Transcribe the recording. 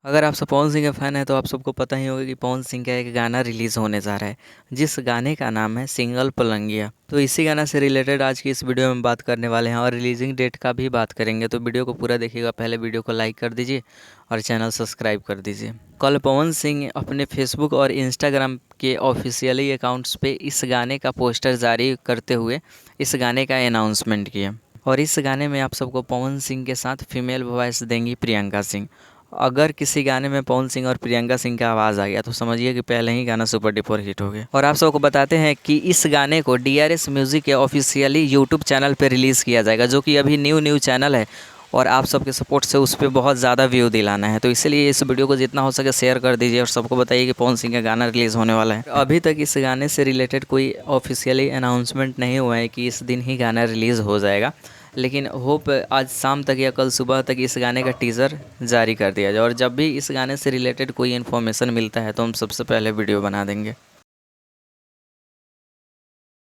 अगर आप सब पवन सिंह के फ़ैन हैं तो आप सबको पता ही होगा कि पवन सिंह का एक गाना रिलीज़ होने जा रहा है, जिस गाने का नाम है सिंगल पलंगिया। तो इसी गाना से रिलेटेड आज की इस वीडियो में बात करने वाले हैं और रिलीजिंग डेट का भी बात करेंगे। तो वीडियो को पूरा देखिएगा, पहले वीडियो को लाइक कर दीजिए और चैनल सब्सक्राइब कर दीजिए। कल पवन सिंह अपने फेसबुक और इंस्टाग्राम के ऑफिशियली अकाउंट्स पे इस गाने का पोस्टर जारी करते हुए इस गाने का अनाउंसमेंट किया। और इस गाने में आप सबको पवन सिंह के साथ फीमेल वॉइस देंगी प्रियंका सिंह। अगर किसी गाने में पवन सिंह और प्रियंका सिंह का आवाज़ आ गया तो समझिए कि पहले ही गाना सुपर डुपर हिट हो गया। और आप सबको बताते हैं कि इस गाने को DRS म्यूज़िक के ऑफिशियली यूट्यूब चैनल पर रिलीज़ किया जाएगा, जो कि अभी न्यू चैनल है और आप सबके सपोर्ट से उस पर बहुत ज़्यादा व्यू दिलाना है। तो इसलिए इस वीडियो को जितना हो सके शेयर कर दीजिए और सबको बताइए कि पवन सिंह का गाना रिलीज़ होने वाला है। अभी तक इस गाने से रिलेटेड कोई ऑफिशियली अनाउंसमेंट नहीं हुआ है कि इस दिन ही गाना रिलीज़ हो जाएगा, लेकिन होप आज शाम तक या कल सुबह तक इस गाने का टीज़र जारी कर दिया जाए। और जब भी इस गाने से रिलेटेड कोई इन्फॉर्मेशन मिलता है तो हम सबसे पहले वीडियो बना देंगे।